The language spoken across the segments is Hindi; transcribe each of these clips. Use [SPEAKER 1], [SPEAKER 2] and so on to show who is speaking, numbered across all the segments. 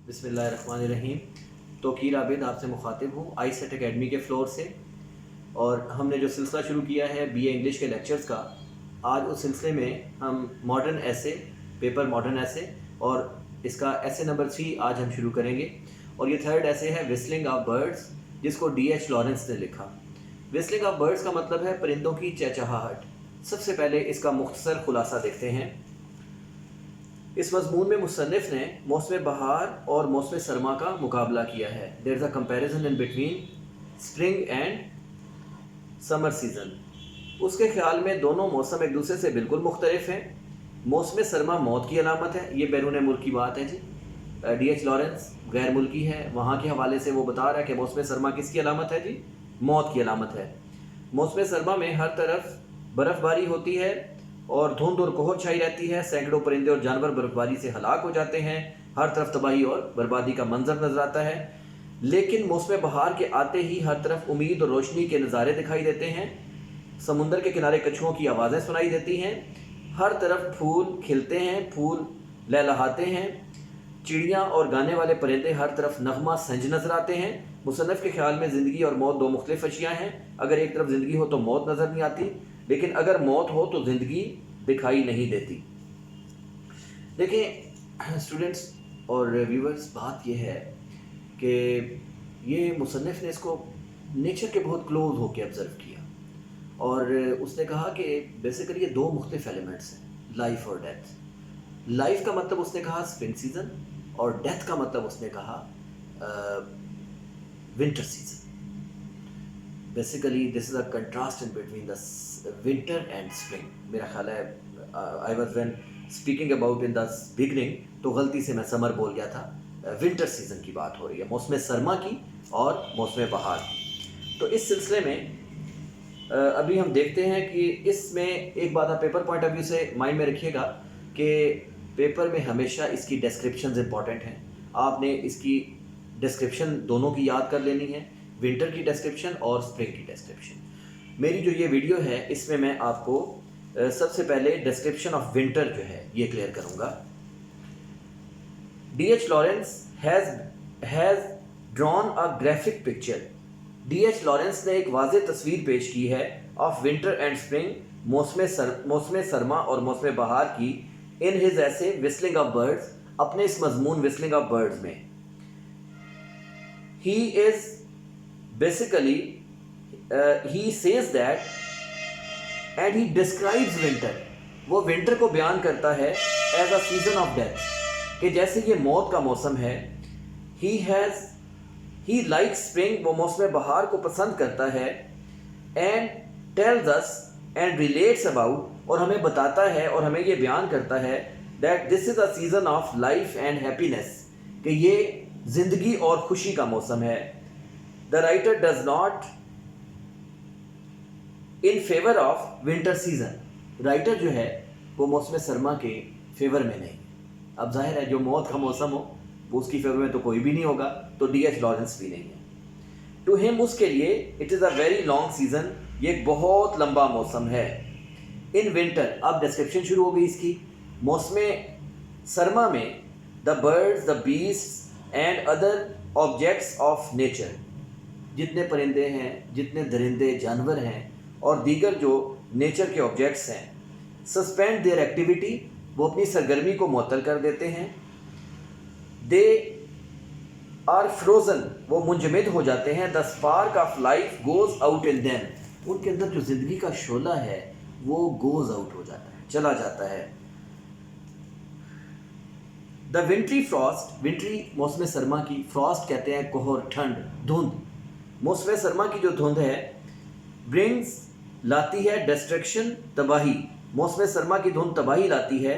[SPEAKER 1] बिस्मिल्लाहिर्रहमानिर्रहीम। तौकीर आबिद आपसे मुखातिब हूँ आईसेट एकेडमी के फ्लोर से। और हमने जो सिलसिला शुरू किया है बीए इंग्लिश के लेक्चर्स का, आज उस सिलसिले में हम मॉडर्न ऐसे, पेपर मॉडर्न ऐसे, और इसका ऐसे नंबर 3 आज हम शुरू करेंगे। और ये थर्ड ऐसे है विस्लिंग ऑफ बर्ड्स, जिसको D.H. लॉरेंस ने लिखा। विस्लिंग ऑफ बर्ड्स का मतलब है परिंदों की चहचहाहट। सबसे पहले इसका मुख्तसर खुलासा देखते हैं। इस मजमून में मुसन्निफ ने मौसम बहार और मौसम सरमा का मुकाबला किया है। There is a comparison in between spring and summer season. उसके ख्याल में दोनों मौसम एक दूसरे से बिल्कुल मुख्तलिफ हैं। मौसम सरमा मौत की अलामत है, ये बैरून मुल्क की बात है जी। D.H. लॉरेंस गैर मुल्की है, वहाँ के हवाले से वो बता रहा है कि मौसम सरमा किसकी अलामत है जी? मौत की अलामत है। मौसम सरमा में हर तरफ बर्फ़बारी होती है और धुंध और कोहर छाई रहती है। सैकड़ों परिंदे और जानवर बर्फबारी से हलाक हो जाते हैं। हर तरफ तबाही और बर्बादी का मंजर नजर आता है। लेकिन मौसम बहार के आते ही हर तरफ उम्मीद और रोशनी के नज़ारे दिखाई देते हैं। समुंदर के किनारे कछुओं की आवाज़ें सुनाई देती हैं। हर तरफ फूल खिलते हैं, फूल लहलहाते हैं। चिड़ियाँ और गाने वाले परिंदे हर तरफ नगमा संज नजर आते हैं। मुसन्निफ के ख्याल में ज़िंदगी और मौत दो मुख्तलिफ अशियाँ हैं। अगर एक तरफ ज़िंदगी हो तो मौत नज़र नहीं आती, लेकिन अगर मौत हो तो ज़िंदगी दिखाई नहीं देती। देखिए स्टूडेंट्स और व्यूवर्स, बात यह है कि ये मुसन्निफ ने इसको नेचर के बहुत क्लोज होकर ऑब्ज़र्व किया और उसने कहा कि बेसिकली ये दो मुख्तलिफ एलिमेंट्स हैं, लाइफ और डेथ। लाइफ का मतलब उसने कहा स्प्रिंग सीज़न, और डेथ का मतलब उसने कहा winter season. Basically this is a contrast in between the winter and spring. मेरा ख्याल है I was when speaking about in the beginning तो गलती से मैं समर बोल गया था। विंटर सीज़न की बात हो रही है, मौसम सरमा की और मौसम बहार की। तो इस सिलसिले में अभी हम देखते हैं कि इसमें एक बात आप पेपर पॉइंट ऑफ व्यू से माइंड में रखिएगा कि पेपर में हमेशा इसकी डिस्क्रिप्शंस इंपॉर्टेंट हैं। आपने इसकी डिस्क्रिप्शन दोनों की याद कर लेनी है, विंटर की डिस्क्रिप्शन और स्प्रिंग की डिस्क्रिप्शन। मेरी जो ये वीडियो है इसमें मैं आपको सबसे पहले डिस्क्रिप्शन ऑफ विंटर जो है ये क्लियर करूंगा। D.H. Lawrence has drawn a graphic picture. D.H. Lawrence ने एक वाज़ेह तस्वीर पेश की है ऑफ विंटर एंड स्प्रिंग, मौसम सरमा और मौसम बहार की, in his essay whistling of birds, अपने इस मजमून विस्लिंग ऑफ बर्ड्स में। He is basically he says that and he describes winter, वो विंटर को बयान करता है as a season of death, कि जैसे ये मौत का मौसम है। ही लाइक स्प्रिंग, वो मौसम बहार को पसंद करता है। And tells us and relates about, और हमें बताता है और हमें ये बयान करता है that this is a season of life and happiness, कि ये जिंदगी और खुशी का मौसम है। The writer does not in favour of winter season, writer जो है वो मौसम सरमा के फेवर में नहीं। अब जाहिर है जो मौत का मौसम हो वो उसकी फेवर में तो कोई भी नहीं होगा, तो D.H. लॉरेंस भी नहीं है। टू हिम, उसके लिए, it is a very long season, ये एक बहुत लंबा मौसम है। इन विंटर, अब डिस्क्रिप्शन शुरू हो गई इसकी। मौसम सरमा में the birds, the beast and other objects of nature, जितने परिंदे हैं, जितने दरिंदे जानवर हैं और दीगर जो नेचर के ऑब्जेक्ट्स हैं, सस्पेंड देयर एक्टिविटी, वो अपनी सरगर्मी को मुअत्तल कर देते हैं। दे आर फ्रोजन, वो मुंजमद हो जाते हैं। The spark of life goes out in them, उनके अंदर जो जिंदगी का शोला है वो गोज आउट हो जाता है, चला जाता है। द विंट्री फ्रॉस्ट, विंट्री मौसम सरमा की, फ्रॉस्ट कहते हैं कोहर, ठंड, धुंध। मौसम सरमा की जो धुंध है ब्रिंग्स, लाती है, डिस्ट्रक्शन, तबाही। मौसम सरमा की धुंध तबाही लाती है।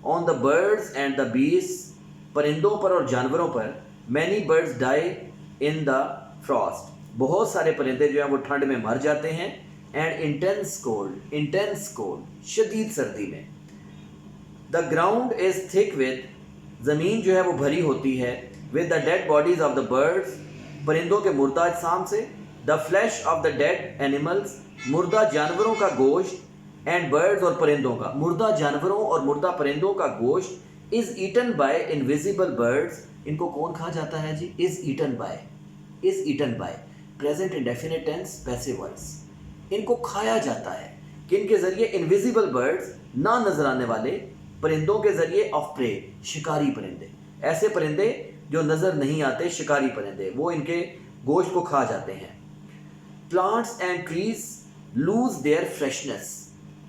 [SPEAKER 1] On the birds and the beast, परिंदों पर और जानवरों पर। Many birds die in the frost, बहुत सारे परिंदे जो हैं वो ठंड में मर जाते हैं। एंड इंटेंस कोल्ड, शदीद सर्दी में। The ground is thick with, ज़मीन जो है वो भरी होती है, with the dead bodies of the birds, परिंदों के मुर्दा अजसाम से। The flash of the dead animals, मुर्दा जानवरों का गोश्त। एंड बर्ड्स, और परिंदों का, मुर्दा जानवरों और मुर्दा परिंदों का गोश्त is eaten by invisible birds, इनको कौन खा जाता है जी? Is eaten by present indefinite tense passive voice, इनको खाया जाता है किन के जरिए? इनविजिबल बर्ड्स, ना नजर आने वाले परिंदों के जरिए, ऑफ प्रे, शिकारी परिंदे, ऐसे परिंदे जो नजर नहीं आते, शिकारी परिंदे, वो इनके गोश्त को खा जाते हैं। Plants and trees lose their freshness,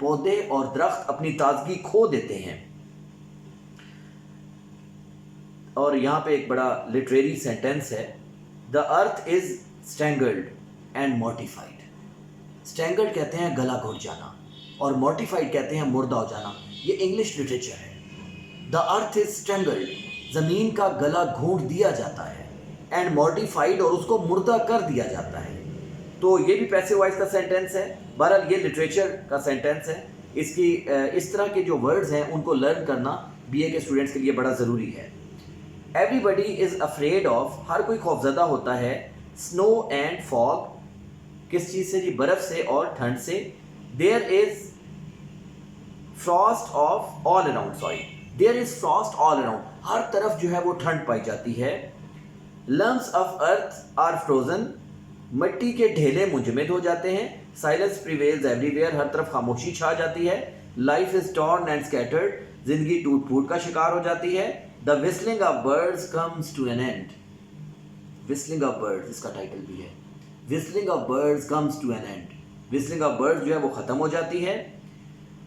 [SPEAKER 1] पौधे और दरख्त अपनी ताजगी खो देते हैं। और यहां पे एक बड़ा लिटरेरी सेंटेंस है, the earth is strangled and mortified. Strangled कहते हैं गला घोट जाना, और मॉर्टिफाइड कहते हैं मुर्दा हो जाना। ये इंग्लिश लिटरेचर है। द अर्थ इज स्ट्रैंगल्ड, जमीन का गला घोंट दिया जाता है, एंड मॉर्टिफाइड, और उसको मुर्दा कर दिया जाता है। तो ये भी पैसिव वॉइस का सेंटेंस है। बहरहाल ये लिटरेचर का सेंटेंस है। इसकी इस तरह के जो वर्ड्स हैं उनको लर्न करना बीए के स्टूडेंट्स के लिए बड़ा ज़रूरी है। एवरीबडी इज़ अफ्रेड ऑफ, हर कोई खौफजदा होता है, स्नो एंड फॉग, किस चीज़ से जी? बर्फ़ से और ठंड से। There is frost of all around, there is frost all around, हर तरफ जो है वो ठंड पाई जाती है। Lumps of earth are frozen, मिट्टी के ढेले मुंजमद हो जाते हैं। साइलेंस प्रिवेल्स एवरीवेयर, हर तरफ खामोशी छा जाती है। Life is torn and scattered, जिंदगी टूट फूट का शिकार हो जाती है। The whistling of birds comes to an end, whistling of birds इसका टाइटल भी है, whistling of birds comes to an end, whistling of birds जो है वो ख़त्म हो जाती है।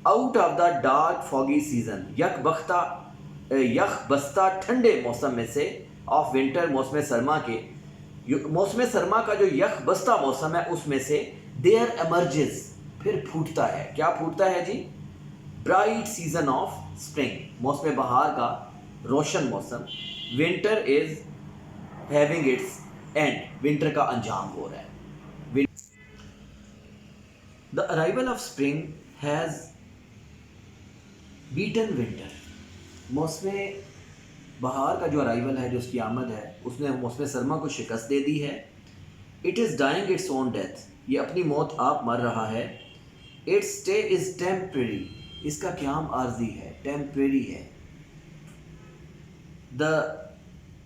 [SPEAKER 1] Out of the dark foggy season, यख बस्ता ठंडे मौसम में से, ऑफ विंटर, मौसम सरमा के, मौसम सरमा का जो यख बस्ता मौसम है उसमें से, देयर एमर्जेस, फिर फूटता है, क्या फूटता है जी? ब्राइट सीजन ऑफ स्प्रिंग, मौसम बहार का रोशन मौसम। Winter is having its and, winter का अंजाम हो रहा है। The arrival of spring has beaten winter, मौसम बहार का जो अराइवल है, जो उसकी आमद है, उसने मौसम सरमा को शिकस्त दे दी है। It is dying its own death, ये अपनी मौत आप मर रहा है। इट्स स्टे इज़ टेम्परेरी, इसका क़याम आर्जी है, टेम्परेरी है। The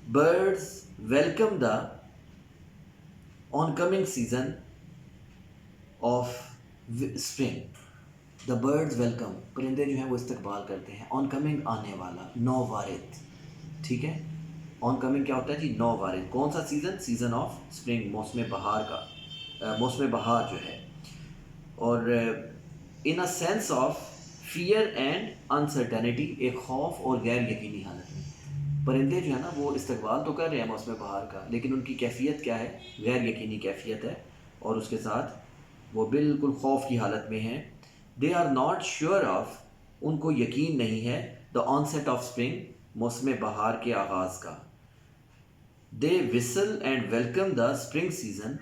[SPEAKER 1] birds welcome the oncoming season of spring, the birds welcome, परिंदे जो हैं वो इस्तकबाल करते हैं, ऑनकमिंग आने वाला, नौ वारिद, ठीक है। ऑनकमिंग क्या होता है जी? नौ वारिद। कौन सा सीज़न? सीज़न ऑफ स्प्रिंग, मौसम बहार का, मौसम बहार जो है। और in a sense of fear and uncertainty, एक खौफ और गैर यकीनी हालत में, परिंदे जो है ना वो इस्तकबाल तो कर रहे हैं मौसम बहार का, लेकिन उनकी कैफियत क्या है? गैर यकीनी कैफियत है, और उसके साथ वो बिल्कुल खौफ की हालत में हैं। They are not sure of, उनको यकीन नहीं है, द ऑनसेट ऑफ स्प्रिंग, मौसम बहार के आगाज़ का। They whistle and welcome the spring season,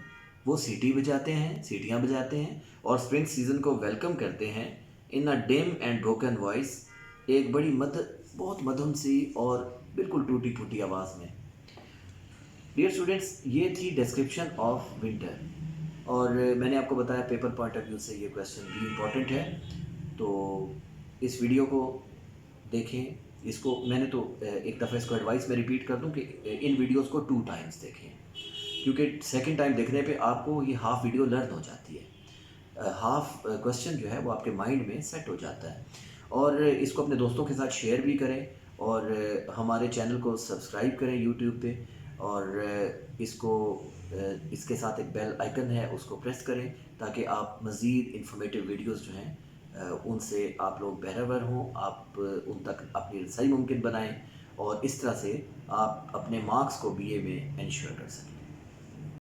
[SPEAKER 1] वो सीटी बजाते हैं, सीटियाँ बजाते हैं, और स्प्रिंग सीज़न को वेलकम करते हैं। इन अ डिम एंड ब्रोकन वॉइस, एक बड़ी बहुत मधुम सी और बिल्कुल टूटी फूटी आवाज़ में। डियर स्टूडेंट्स, ये थी डिस्क्रिप्शन ऑफ विंटर, और मैंने आपको बताया पेपर पॉइंट ऑफ व्यू से ये क्वेश्चन भी इम्पॉर्टेंट है। तो इस वीडियो को देखें, इसको मैंने तो एक दफ़ा इसको एडवाइस में रिपीट कर दूं कि इन वीडियोस को 2 टाइम्स देखें, क्योंकि सेकंड टाइम देखने पे आपको ये हाफ वीडियो लर्न हो जाती है, हाफ क्वेश्चन जो है वो आपके माइंड में सेट हो जाता है। और इसको अपने दोस्तों के साथ शेयर भी करें, और हमारे चैनल को सब्सक्राइब करें यूट्यूब पे, और इसको इसके साथ एक बेल आइकन है उसको प्रेस करें, ताकि आप मज़ीद इंफॉर्मेटिव वीडियोस जो हैं उनसे आप लोग बहरावर हों, आप उन तक अपनी रसाई मुमकिन बनाएं, और इस तरह से आप अपने मार्क्स को बीए में इंश्योर कर सकें।